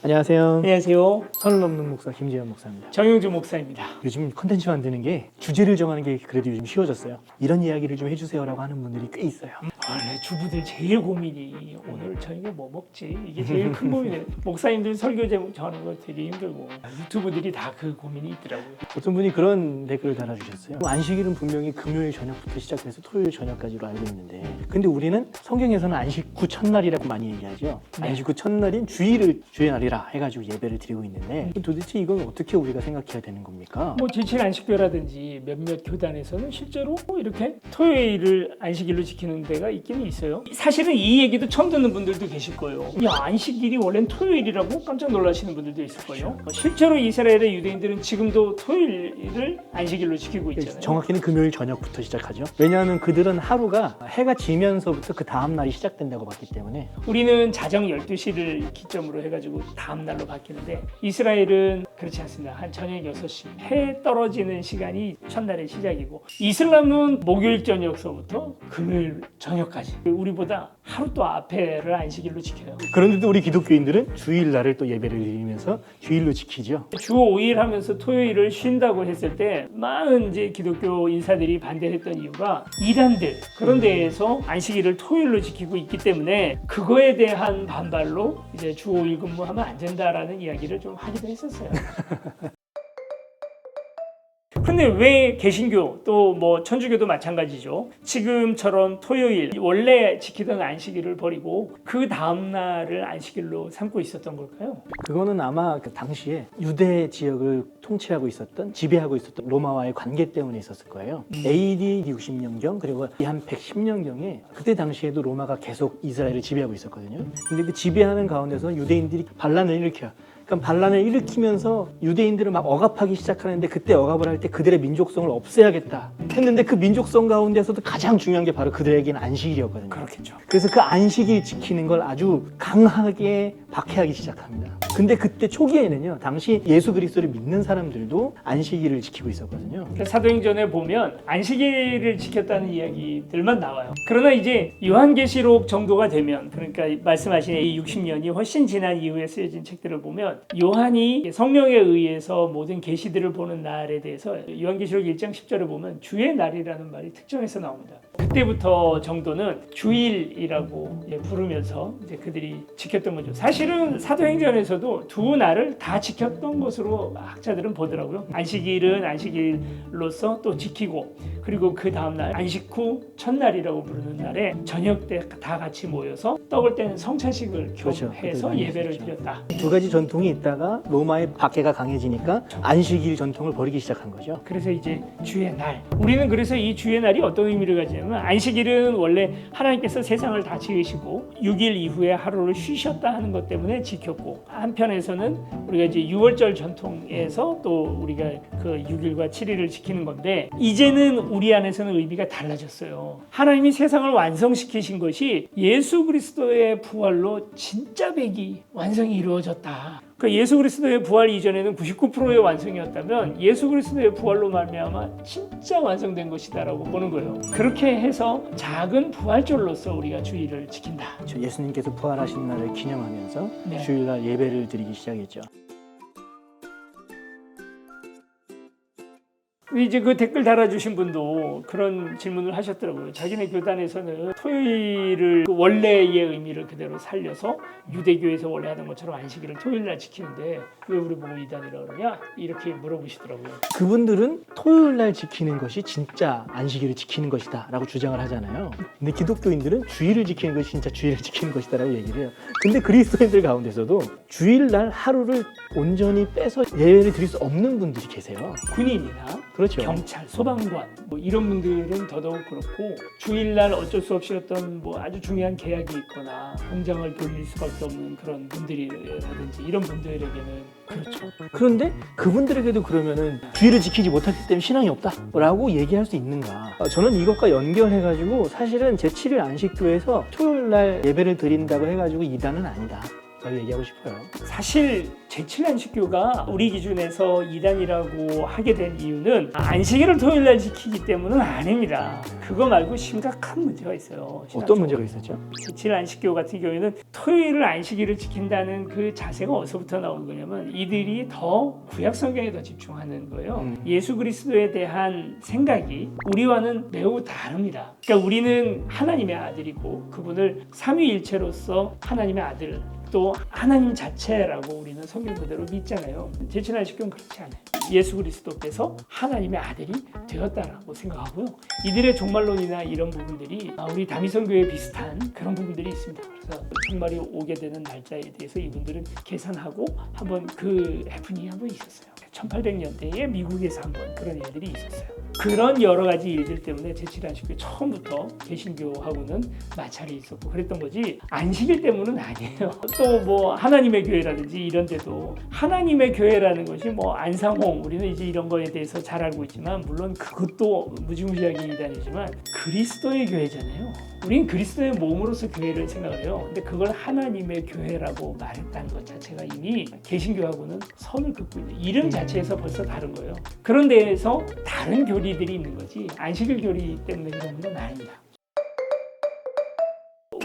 안녕하세요. 안녕하세요. 선을 넘는 목사 김재현 목사입니다. 정용주 목사입니다. 요즘 컨텐츠 만드는 게 주제를 정하는 게 그래도 요즘 쉬워졌어요. 이런 이야기를 좀 해주세요라고 하는 분들이 꽤 있어요. 원래 주부들 제일 고민이 오늘 저희가 뭐 먹지? 이게 제일 큰 고민이에요. 목사님들 설교 제목 정하는 거 되게 힘들고 유튜브들이 다 그 고민이 있더라고요. 어떤 분이 그런 댓글을 달아주셨어요. 안식일은 분명히 금요일 저녁부터 시작해서 토요일 저녁까지로 알고 있는데 근데 우리는 성경에서는 안식 후 첫날이라고 많이 얘기하죠. 네. 안식 후 첫날인 주일을 주의 날이라 해가지고 예배를 드리고 있는데 도대체 이건 어떻게 우리가 생각해야 되는 겁니까? 뭐 제칠 안식교라든지 몇몇 교단에서는 실제로 이렇게 토요일을 안식일로 지키는 데가 있기는 있어요. 사실은 이 얘기도 처음 듣는 분들도 계실 거예요. 야, 안식일이 원래는 토요일이라고 깜짝 놀라시는 분들도 있을 거예요. 실제로 이스라엘의 유대인들은 지금도 토요일을 안식일로 지키고 있잖아요. 정확히는 금요일 저녁부터 시작하죠. 왜냐하면 그들은 하루가 해가 지면서부터 그 다음 날이 시작된다고 봤기 때문에. 우리는 자정 12시를 기점으로 해가지고 다음 날로 바뀌는데 이스라엘은 그렇지 않습니다. 한 저녁 6시 해 떨어지는 시간이 첫날의 시작이고 이슬람은 목요일 저녁서부터 금요일 저녁까지 우리보다 하루 또 앞에를 안식일로 지켜요. 그런데도 우리 기독교인들은 주일날을 또 예배를 드리면서 주일로 지키죠. 주 5일 하면서 토요일을 쉰다고 했을 때 많은 이제 기독교 인사들이 반대했던 이유가 이단들 그런 데에서 안식일을 토요일로 지키고 있기 때문에 그거에 대한 반발로 이제 주 5일 근무하면 안 된다라는 이야기를 좀 하기도 했었어요. 근데 왜 개신교 또 뭐 천주교도 마찬가지죠. 지금처럼 토요일 원래 지키던 안식일을 버리고 그 다음 날을 안식일로 삼고 있었던 걸까요? 그거는 아마 그 당시에 유대 지역을 통치하고 있었던 지배하고 있었던 로마와의 관계 때문에 있었을 거예요. AD 60년경 그리고 한 110년경에 그때 당시에도 로마가 계속 이스라엘을 지배하고 있었거든요. 근데 그 지배하는 가운데서 유대인들이 반란을 일으켜요. 그럼 반란을 일으키면서 유대인들을 막 억압하기 시작하는데 그때 억압을 할 때 그들의 민족성을 없애야겠다 했는데 그 민족성 가운데서도 가장 중요한 게 바로 그들에게는 안식일이었거든요. 그렇겠죠. 그래서 그 안식일 지키는 걸 아주 강하게 박해하기 시작합니다. 근데 그때 초기에는요, 당시 예수 그리스도를 믿는 사람들도 안식일을 지키고 있었거든요. 사도행전에 보면 안식일을 지켰다는 이야기들만 나와요. 그러나 이제 요한계시록 정도가 되면 그러니까 말씀하신 이 60년이 훨씬 지난 이후에 쓰여진 책들을 보면 요한이 성령에 의해서 모든 계시들을 보는 날에 대해서 요한계시록 1장 10절에 보면 주의 날이라는 말이 특정해서 나옵니다. 그때부터 정도는 주일이라고 부르면서 이제 그들이 지켰던 거죠. 사실은 사도행전에서도 두 날을 다 지켰던 것으로 학자들은 보더라고요. 안식일은 안식일로서 또 지키고 그리고 그 다음날 안식 후 첫날이라고 부르는 날에 저녁 때 다 같이 모여서 떡을 떼는 성찬식을 겸해서 예배를 드렸다. 두 가지 전통이 있다가 로마의 박해가 강해지니까 안식일 전통을 버리기 시작한 거죠. 그래서 이제 주의 날. 우리는 그래서 이 주의 날이 어떤 의미를 가지냐면 안식일은 원래 하나님께서 세상을 다 지으시고 6일 이후에 하루를 쉬셨다 하는 것 때문에 지켰고 한편에서는 우리가 이제 6월절 전통에서 또 우리가 그 6일과 7일을 지키는 건데 이제는 우리 안에서는 의미가 달라졌어요. 하나님이 세상을 완성시키신 것이 예수 그리스도의 부활로 진짜 백이 완성이 이루어졌다. 그 예수 그리스도의 부활 이전에는 99%의 완성이었다면 예수 그리스도의 부활로 말미암아 진짜 완성된 것이다라고 보는 거예요. 그렇게 해서 작은 부활절로서 우리가 주일을 지킨다. 예수님께서 부활하신 날을 기념하면서 네. 주일날 예배를 드리기 시작했죠. 이제 그 댓글 달아주신 분도 그런 질문을 하셨더라고요. 자기네 교단에서는 토요일을 그 원래의 의미를 그대로 살려서 유대교에서 원래 하던 것처럼 안식일을 토요일날 지키는데 왜 우리 보고 이단이라고 그러냐? 이렇게 물어보시더라고요. 그분들은 토요일날 지키는 것이 진짜 안식일을 지키는 것이다 라고 주장을 하잖아요. 근데 기독교인들은 주일을 지키는 것이 진짜 주일을 지키는 것이다 라고 얘기를 해요. 근데 그리스도인들 가운데서도 주일날 하루를 온전히 빼서 예배를 드릴 수 없는 분들이 계세요. 군인이나 그렇죠. 경찰, 소방관 뭐 이런 분들은 더더욱 그렇고 주일날 어쩔 수 없이 어떤 뭐 아주 중요한 계약이 있거나 공장을 돌릴 수밖에 없는 그런 분들이라든지 이런 분들에게는 그렇죠. 그런데 그분들에게도 그러면은 주의를 지키지 못했기 때문에 신앙이 없다라고 얘기할 수 있는가? 저는 이것과 연결해가지고 사실은 제7일 안식교에서 토요일날 예배를 드린다고 해가지고 이단은 아니다. 얘기하고 싶어요. 사실 제7안식교가 우리 기준에서 이단이라고 하게 된 이유는 안식일을 토요일 날 지키기 때문은 아닙니다. 그거 말고 심각한 문제가 있어요. 어떤 문제가 있었죠? 제7안식교 같은 경우에는 토요일을 안식일을 지킨다는 그 자세가 어디서부터 나온 거냐면 이들이 더 구약 성경에 더 집중하는 거예요. 예수 그리스도에 대한 생각이 우리와는 매우 다릅니다. 그러니까 우리는 하나님의 아들이고 그분을 삼위일체로서 하나님의 아들 또 하나님 자체라고 우리는 성경 그대로 믿잖아요. 제7안식교는 그렇지 않아요. 예수 그리스도께서 하나님의 아들이 되었다라고 생각하고요. 이들의 종말론이나 이런 부분들이 우리 다미성교회 비슷한 그런 부분들이 있습니다. 그래서 종말이 오게 되는 날짜에 대해서 이분들은 계산하고 한번 그 해프닝이 한번 있었어요. 1800년대에 미국에서 한번 그런 일들이 있었어요. 그런 여러 가지 일들 때문에 제7안식교 처음부터 개신교하고는 마찰이 있었고 그랬던 거지 안식일 때문은 아니에요. 또 뭐 하나님의 교회라든지 이런 데도 하나님의 교회라는 것이 뭐 안상홍 우리는 이제 이런 거에 대해서 잘 알고 있지만 물론 그것도 무지무지하게 이단이지만 그리스도의 교회잖아요. 우린 그리스도의 몸으로서 교회를 생각을 해요. 근데 그걸 하나님의 교회라고 말했다는 것 자체가 이미 개신교하고는 선을 긋고 있는 이름 자체에서 벌써 다른 거예요. 그런 데에서 다른 교리들이 있는 거지 안식일 교리 때문에 그런 건 아닙니다.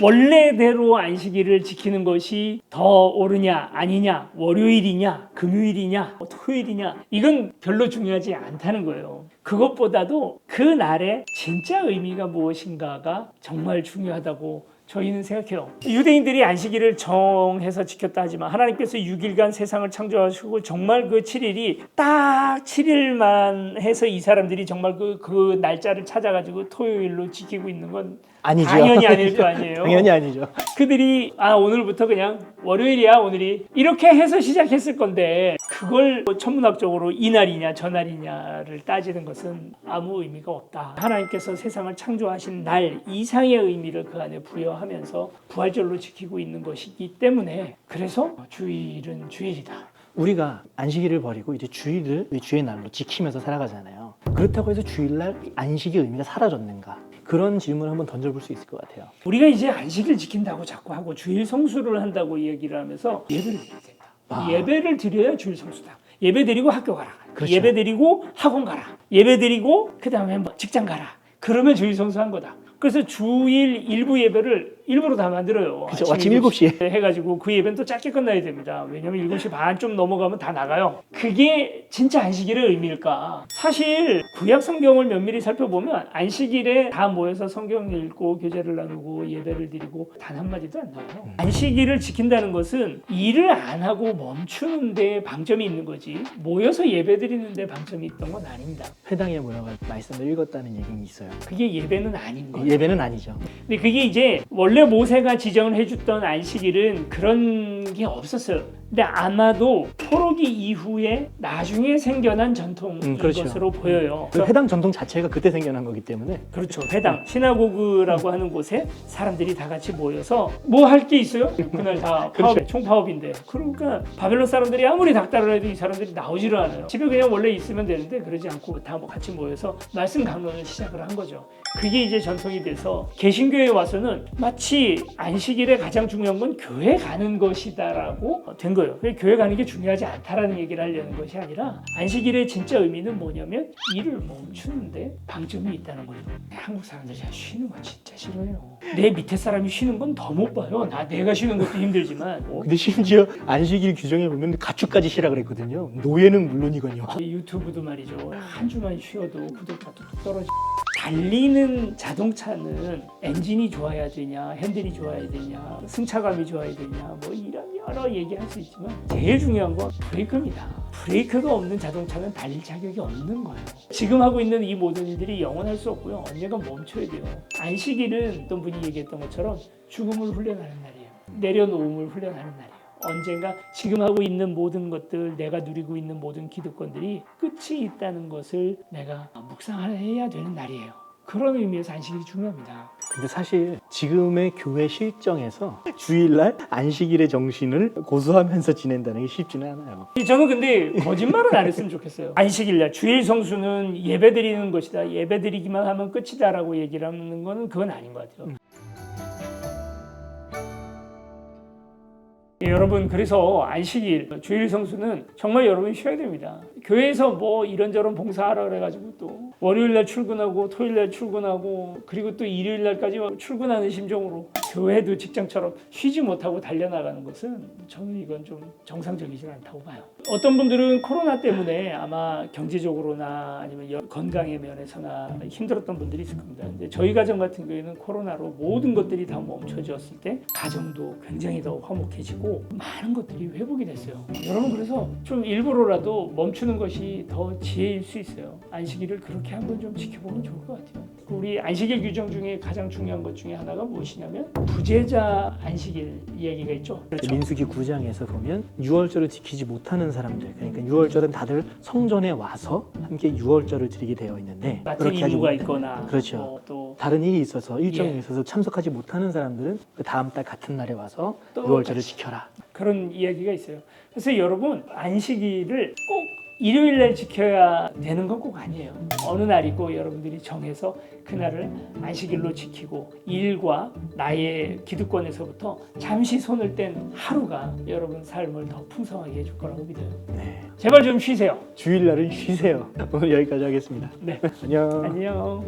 원래대로 안식일을 지키는 것이 더 옳으냐 아니냐 월요일이냐 금요일이냐 토요일이냐 이건 별로 중요하지 않다는 거예요. 그것보다도 그 날의 진짜 의미가 무엇인가가 정말 중요하다고 저희는 생각해요. 유대인들이 안식일을 정해서 지켰다 하지만 하나님께서 6일간 세상을 창조하시고 정말 그 7일이 딱 7일만 해서 이 사람들이 정말 그 날짜를 찾아가지고 토요일로 지키고 있는 건 아니죠. 당연히 아닐 거 아니에요. 당연히 아니죠. 그들이 오늘부터 그냥 월요일이야 오늘이 이렇게 해서 시작했을 건데 그걸 천문학적으로 이날이냐 저날이냐를 따지는 것은 아무 의미가 없다. 하나님께서 세상을 창조하신 날 이상의 의미를 그 안에 부여하면서 부활절로 지키고 있는 것이기 때문에 그래서 주일은 주일이다. 우리가 안식일을 버리고 이제 주일을 주의 날로 지키면서 살아가잖아요. 그렇다고 해서 주일날 안식의 의미가 사라졌는가? 그런 질문을 한번 던져볼 수 있을 것 같아요. 우리가 이제 안식일 지킨다고 자꾸 하고 주일 성수를 한다고 얘기를 하면서 예배를 드려야 된다. 예배를 드려야 주일 성수다. 예배 드리고 학교 가라. 그렇죠. 예배 드리고 학원 가라. 예배 드리고 그 다음에 뭐 직장 가라. 그러면 주일 성수한 거다. 그래서 주일 일부 예배를 일부러 다 만들어요. 그렇죠. 아침 7시에 해가지고 그 예배는 또 짧게 끝나야 됩니다. 왜냐면 7시 반 좀 넘어가면 다 나가요. 그게 진짜 안식일의 의미일까? 사실 구약 성경을 면밀히 살펴보면 안식일에 다 모여서 성경 읽고 교제를 나누고 예배를 드리고 단 한마디도 안 나와요. 안식일을 지킨다는 것은 일을 안 하고 멈추는 데 방점이 있는 거지 모여서 예배 드리는 데 방점이 있던 건 아닙니다. 회당에 모여가 말씀을 읽었다는 얘기는 있어요. 그게 예배는 아닌 거예요. 예배는 아니죠. 근데 그게 이제 원래 모세가 지정을 해줬던 안식일은 그런 게 없었어요. 근데 아마도 포로기 이후에 나중에 생겨난 전통인 그렇죠. 것으로 보여요. 그 회당 전통 자체가 그때 생겨난 거기 때문에 그렇죠. 회당, 시나고그라고 하는 곳에 사람들이 다 같이 모여서 뭐 할 게 있어요? 그날 다 파업, 총파업인데 그러니까 바벨론 사람들이 아무리 닥달을 해도 이 사람들이 나오지를 않아요. 집에 그냥 원래 있으면 되는데 그러지 않고 다 같이 모여서 말씀 강론을 시작을 한 거죠. 그게 이제 전통이 돼서 개신교에 와서는 마치 안식일에 가장 중요한 건 교회 가는 것이다라고 된 거예요. 교회 가는 게 중요하지 않다라는 얘기를 하려는 것이 아니라 안식일의 진짜 의미는 뭐냐면 일을 멈추는데 방점이 있다는 거예요. 한국 사람들이 쉬는 거 진짜 싫어해요. 내 밑에 사람이 쉬는 건 더 못 봐요. 내가 쉬는 것도 힘들지만 근데 심지어 안식일 규정에 보면 가축까지 쉬라 그랬거든요. 노예는 물론이거든요. 유튜브도 말이죠. 한 주만 쉬어도 구독자 뚝뚝 떨어지. 달리는 자동차는 엔진이 좋아야 되냐, 핸들이 좋아야 되냐, 승차감이 좋아야 되냐, 뭐 이런 여러 얘기할 수 있지만 제일 중요한 건 브레이크입니다. 브레이크가 없는 자동차는 달릴 자격이 없는 거예요. 지금 하고 있는 이 모든 일들이 영원할 수 없고요. 언젠가 멈춰야 돼요. 안식일은 어떤 분이 얘기했던 것처럼 죽음을 훈련하는 날이에요. 내려놓음을 훈련하는 날이에요. 언젠가 지금 하고 있는 모든 것들, 내가 누리고 있는 모든 기득권들이 끝이 있다는 것을 내가 묵상해야 되는 날이에요. 그런 의미에서 안식일이 중요합니다. 근데 사실 지금의 교회 실정에서 주일날 안식일의 정신을 고수하면서 지낸다는 게 쉽지는 않아요. 저는 근데 거짓말은 안 했으면 좋겠어요. 안식일날 주일 성수는 예배 드리는 것이다. 예배 드리기만 하면 끝이다라고 얘기를 하는 거는 그건 아닌 것 같아요. 여러분 그래서 안식일, 주일 성수는 정말 여러분 쉬어야 됩니다. 교회에서 뭐 이런저런 봉사하라 그래가지고 또 월요일날 출근하고 토요일날 출근하고 그리고 또 일요일날까지 출근하는 심정으로 교회도 직장처럼 쉬지 못하고 달려나가는 것은 저는 이건 좀 정상적이지 않다고 봐요. 어떤 분들은 코로나 때문에 아마 경제적으로나 아니면 건강의 면에서나 힘들었던 분들이 있을 겁니다. 근데 저희 가정 같은 경우에는 코로나로 모든 것들이 다 멈춰졌을 때 가정도 굉장히 더 화목해지고 많은 것들이 회복이 됐어요. 여러분 그래서 좀 일부러라도 멈추는 것이 더 지혜일 수 있어요. 안식일을 그렇게 한번 좀 지켜보면 좋을 것 같아요. 우리 안식일 규정 중에 가장 중요한 것 중에 하나가 무엇이냐면 부재자 안식일 이야기가 있죠. 그렇죠? 민수기 9장에서 보면 유월절을 지키지 못하는 사람들, 그러니까 유월절은 다들 성전에 와서 함께 유월절을 드리게 되어 있는데 마땅히 그렇게 하지 이유가 못해. 있거나 그렇죠. 또 다른 일이 있어서 일정이 예. 있어서 참석하지 못하는 사람들은 그 다음 달 같은 날에 와서 또 유월절을 지켜라. 그런 이야기가 있어요. 그래서 여러분 안식일을 꼭 일요일 날 지켜야 되는 건 꼭 아니에요. 어느 날이고 여러분들이 정해서 그날을 안식일로 지키고 일과 나의 기득권에서부터 잠시 손을 뗀 하루가 여러분 삶을 더 풍성하게 해줄 거라고 믿어요. 네. 제발 좀 쉬세요. 주일날은 쉬세요. 오늘 여기까지 하겠습니다. 네. 안녕. 안녕.